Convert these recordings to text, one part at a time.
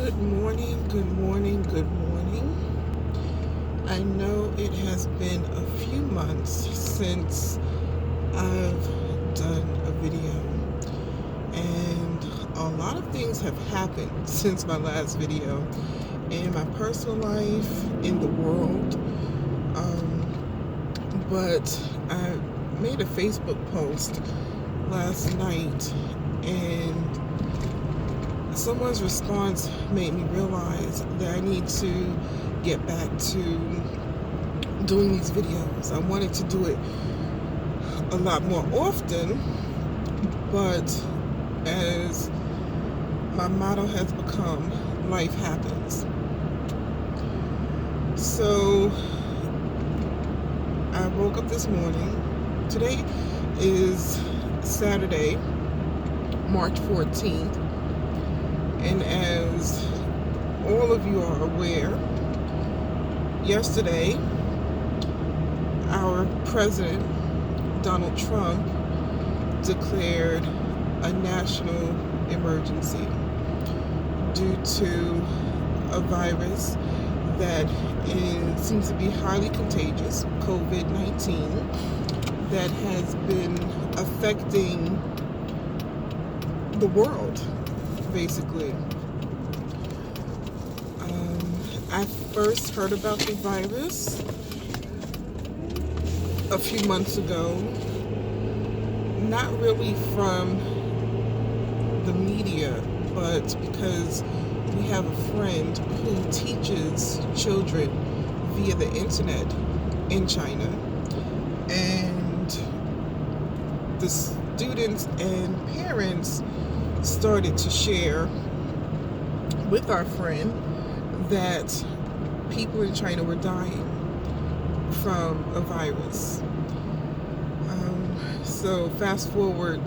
Good morning, good morning, good morning. I know it has been a few months since I've done a video, and a lot of things have happened since my last video in my personal life, in the world. But I made a Facebook post last night, and someone's response made me realize that I need to get back to doing these videos. I wanted to do it a lot more often, but as my motto has become, life happens. So I woke up this morning. Today is Saturday, March 14th. And as all of you are aware, yesterday, our president, Donald Trump, declared a national emergency due to a virus that seems to be highly contagious, Covid-19, that has been affecting the world, basically. I first heard about the virus a few months ago, not really from the media, but because we have a friend who teaches children via the internet in China, and the students and parents started to share with our friend that people in China were dying from a virus. So fast forward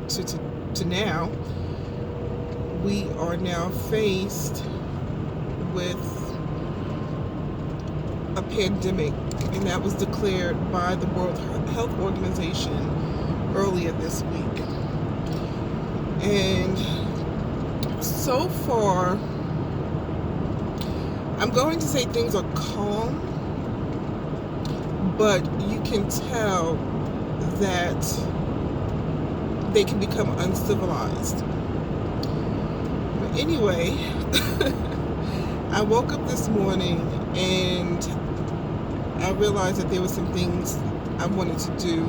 to now, we are now faced with a pandemic, and that was declared by the World Health Organization earlier this week. And so far, I'm going to say things are calm, but you can tell that they can become uncivilized. But anyway, I woke up this morning and I realized that there were some things I wanted to do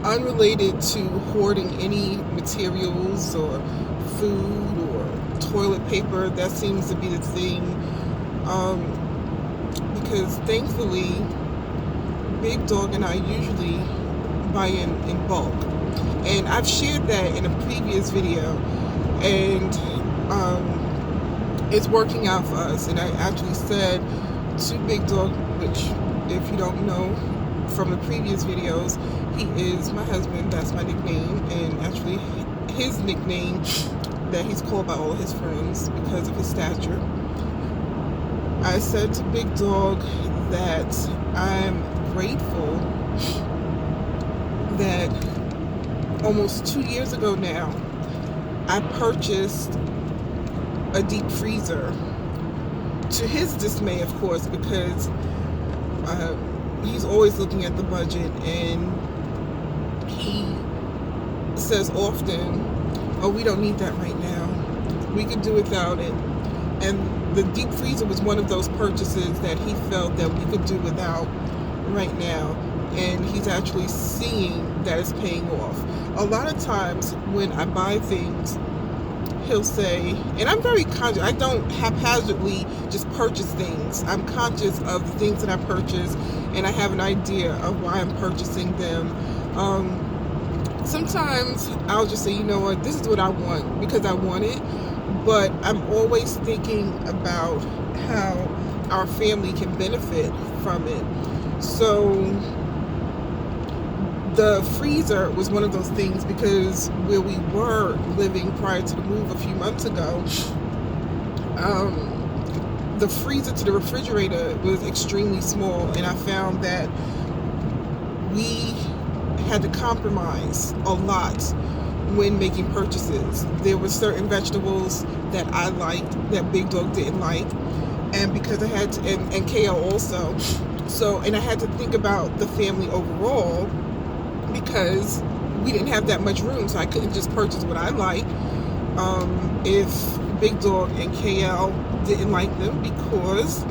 unrelated to hoarding any materials or food or toilet paper. That seems to be the thing, because thankfully Big Dog and I usually buy in bulk, and I've shared that in a previous video, and it's working out for us. And I actually said to Big Dog, which if you don't know from the previous videos, he is my husband, that's my nickname, and actually his nickname that he's called by all of his friends because of his stature. I said to Big Dog that I'm grateful that almost 2 years ago now, I purchased a deep freezer, to his dismay, of course, because he's always looking at the budget, and he says often, oh, we don't need that right now. We could do without it. And the deep freezer was one of those purchases that he felt that we could do without right now. And he's actually seeing that it's paying off. A lot of times when I buy things, he'll say, and I'm very conscious, I don't haphazardly just purchase things. I'm conscious of the things that I purchase, and I have an idea of why I'm purchasing them. Sometimes I'll just say, you know what, this is what I want because I want it, but I'm always thinking about how our family can benefit from it. So the freezer was one of those things, because where we were living prior to the move a few months ago, the freezer to the refrigerator was extremely small, and I found that we had to compromise a lot when making purchases. There were certain vegetables that I liked that Big Dog didn't like, and because I had to, and kale also. So, and I had to think about the family overall because we didn't have that much room, so I couldn't just purchase what I like. If Big Dog and KL didn't like them, because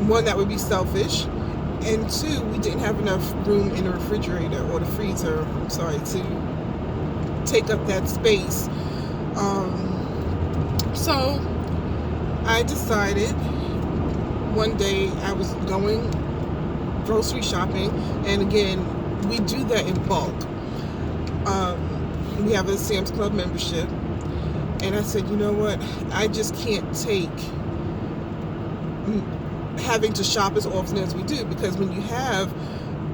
one, that would be selfish, and two, we didn't have enough room in the refrigerator or the freezer, I'm sorry, to take up that space. So I decided one day I was going grocery shopping, and again, we do that in bulk. We have a Sam's Club membership, and I said, you know what, I just can't take having to shop as often as we do, because when you have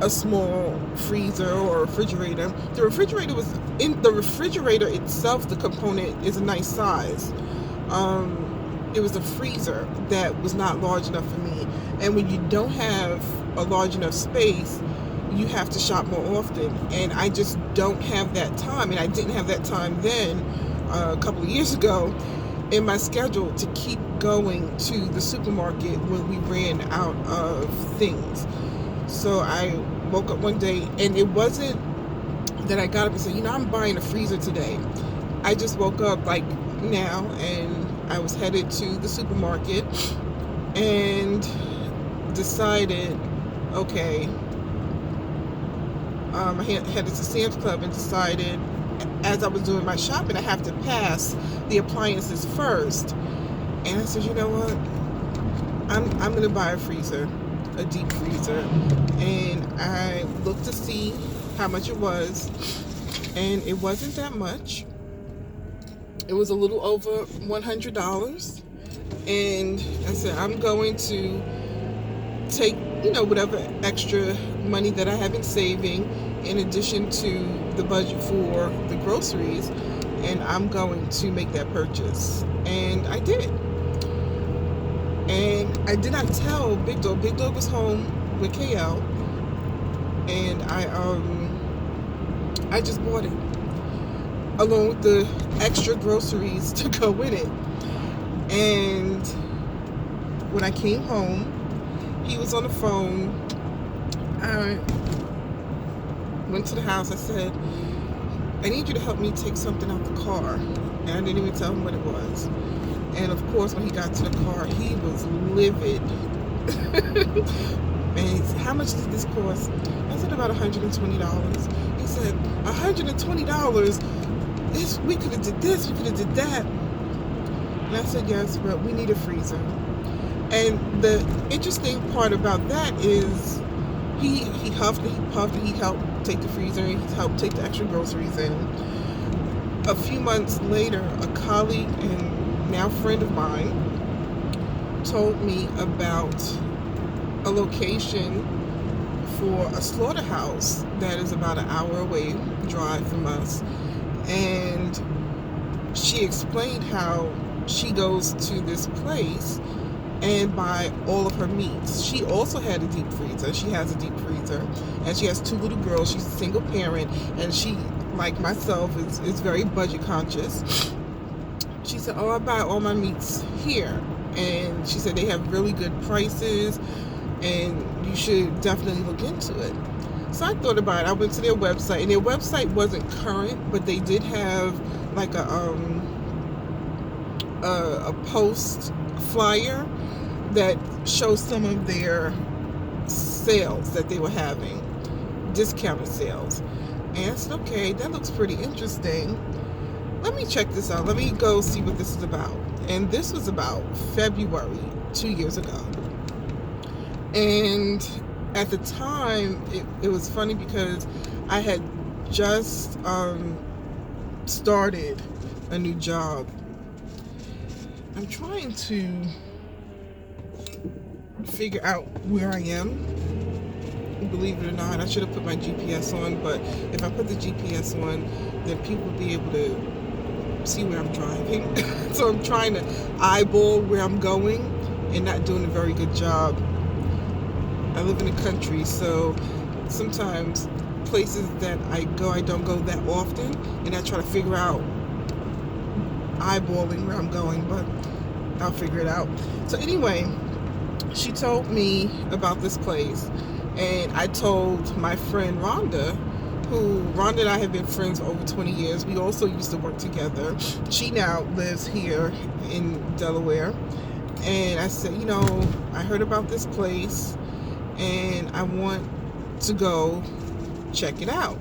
a small freezer or refrigerator, the refrigerator itself, the component is a nice size. It was a freezer that was not large enough for me, and when you don't have a large enough space, you have to shop more often, and I just don't have that time, and I didn't have that time then, a couple of years ago, in my schedule to keep going to the supermarket when we ran out of things. So I woke up one day, and it wasn't that I got up and said, you know, I'm buying a freezer today. I just woke up like now, and I was headed to the supermarket and decided, okay, I headed to Sam's Club and decided, as I was doing my shopping, I have to pass the appliances first. And I said, you know what? I'm going to buy a freezer, a deep freezer. And I looked to see how much it was, and it wasn't that much. It was a little over $100. And I said, I'm going to take, you know, whatever extra money that I have been saving in addition to the budget for the groceries, and I'm going to make that purchase. And I did. And I did not tell Big Dog. Big Dog was home with KL, and I just bought it along with the extra groceries to go with it. And when I came home, he was on the phone. I went to the house. I said, I need you to help me take something out the car. And I didn't even tell him what it was. And of course, when he got to the car, he was livid. And he said, how much did this cost? I said, about $120. He said, $120? We could have did this, we could have did that. And I said, yes, but we need a freezer. And the interesting part about that is he huffed and he puffed, and he helped take the freezer, and he helped take the extra groceries in. A few months later, a colleague and now friend of mine told me about a location for a slaughterhouse that is about an hour away drive from us. And she explained how she goes to this place and buy all of her meats. She also had a deep freezer. She has a deep freezer, and she has 2 little girls. She's a single parent, and she, like myself, is very budget conscious. She said, oh, I buy all my meats here. And she said they have really good prices, and you should definitely look into it. So I thought about it. I went to their website, and their website wasn't current, but they did have like a post flyer that shows some of their sales that they were having, discounted sales. And I said, okay, that looks pretty interesting. Let me check this out. Let me go see what this is about. And this was about February 2 years ago. And at the time, it was funny because I had just started a new job. I'm trying to figure out where I am. Believe it or not, I should have put my GPS on, but if I put the GPS on, then people will be able to see where I'm driving. So I'm trying to eyeball where I'm going and not doing a very good job. I live in the country, so sometimes places that I don't go that often, and I try to figure out, eyeballing where I'm going, but I'll figure it out. So anyway, she told me about this place, and I told my friend Rhonda, Rhonda and I have been friends for over 20 years. We also used to work together. She now lives here in Delaware. And I said, I heard about this place, and I want to go check it out.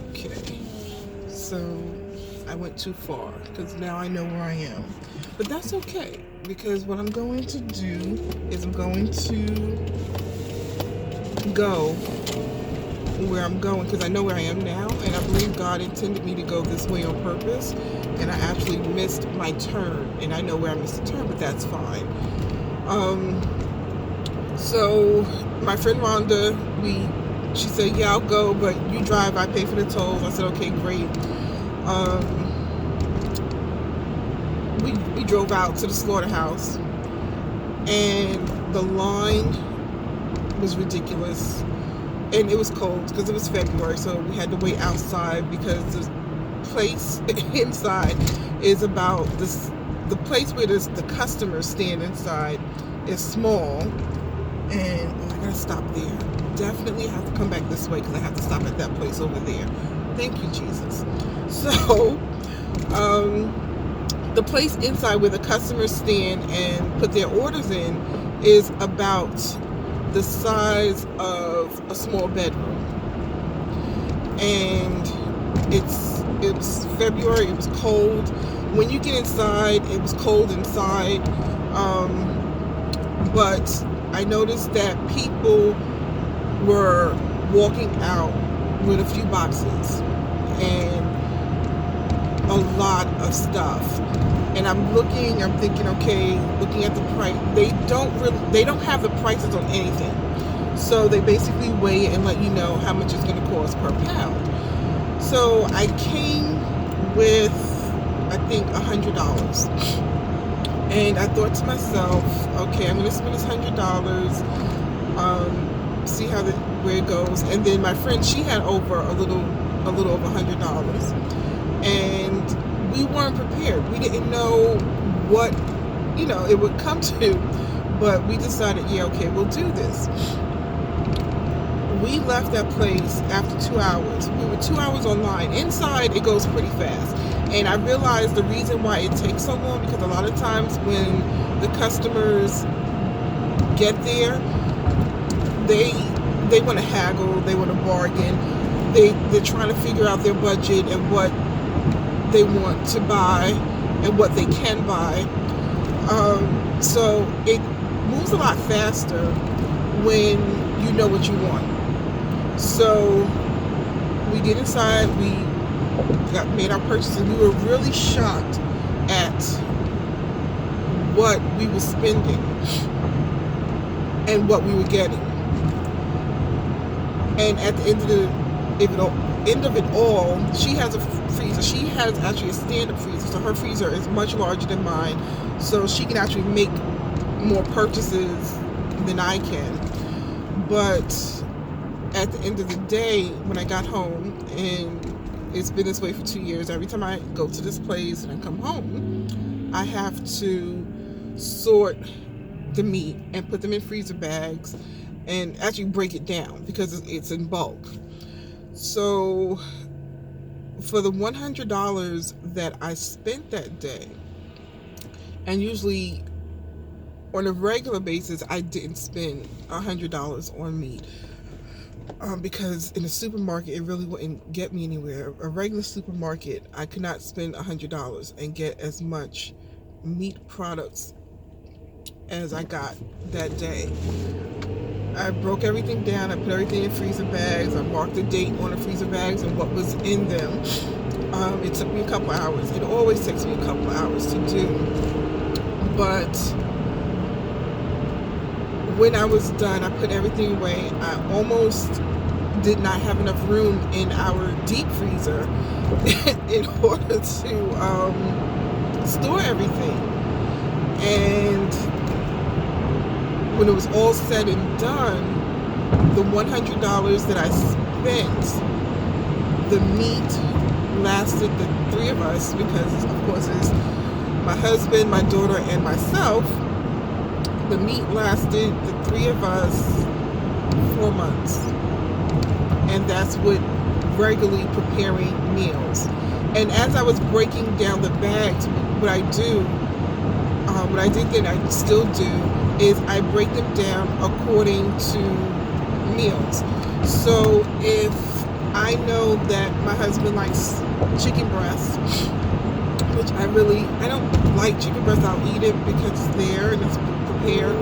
Okay, so I went too far, because now I know where I am. But that's okay, because what I'm going to do is I'm going to go where I'm going, because I know where I am now, and I believe God intended me to go this way on purpose, and I actually missed my turn, and I know where I missed the turn, but that's fine. So my friend Rhonda, she said, yeah, I'll go, but you drive, I pay for the tolls. I said, okay, great. We drove out to the slaughterhouse, and the line was ridiculous. And it was cold because it was February, so we had to wait outside, because the place inside is about this. The place where the customers stand inside is small, and I gotta stop there. Definitely have to come back this way, because I have to stop at that place over there. Thank you, Jesus. So, the place inside where the customers stand and put their orders in is about the size of a small bedroom, and it was February. It was cold. When you get inside, it was cold inside, but I noticed that people were walking out with a few boxes and a lot of stuff. And I'm thinking, okay, looking at the price, they don't have the prices on anything. So they basically weigh it and let you know how much it's going to cost per pound. So I came with, I think, $100. And I thought to myself, okay, I'm going to spend this $100, see where it goes. And then my friend, she had over a little over $100. And we weren't prepared. We didn't know what, it would come to, but we decided, yeah, okay, we'll do this. We left that place after 2 hours. We were 2 hours online. Inside, it goes pretty fast. And I realized the reason why it takes so long, because a lot of times when the customers get there, they want to haggle, they want to bargain, they're trying to figure out their budget and what they want to buy and what they can buy. So it moves a lot faster when you know what you want. So we get inside, we made our purchases. We were really shocked at what we were spending and what we were getting. And at the end of it all, she has a freezer. She has actually a stand-up freezer, so her freezer is much larger than mine, so she can actually make more purchases than I can. But at the end of the day, when I got home, and it's been this way for 2 years, every time I go to this place and I come home, I have to sort the meat and put them in freezer bags and actually break it down, because it's in bulk. So for the $100 that I spent that day, and usually on a regular basis, I didn't spend $100 on meat, because in a supermarket, it really wouldn't get me anywhere. A regular supermarket, I could not spend $100 and get as much meat products as I got that day. I broke everything down. I put everything in freezer bags. I marked the date on the freezer bags and what was in them. It took me a couple hours. It always takes me a couple hours to do. But when I was done, I put everything away. I almost did not have enough room in our deep freezer in order to store everything. And when it was all said and done, the $100 that I spent, the meat lasted the three of us, because of course it's my husband, my daughter, and myself. The meat lasted the three of us 4 months. And that's with regularly preparing meals. And as I was breaking down the bags, what I did then, I still do, is I break them down according to meals. So if I know that my husband likes chicken breast, which I don't like chicken breast, I'll eat it because it's there and it's prepared.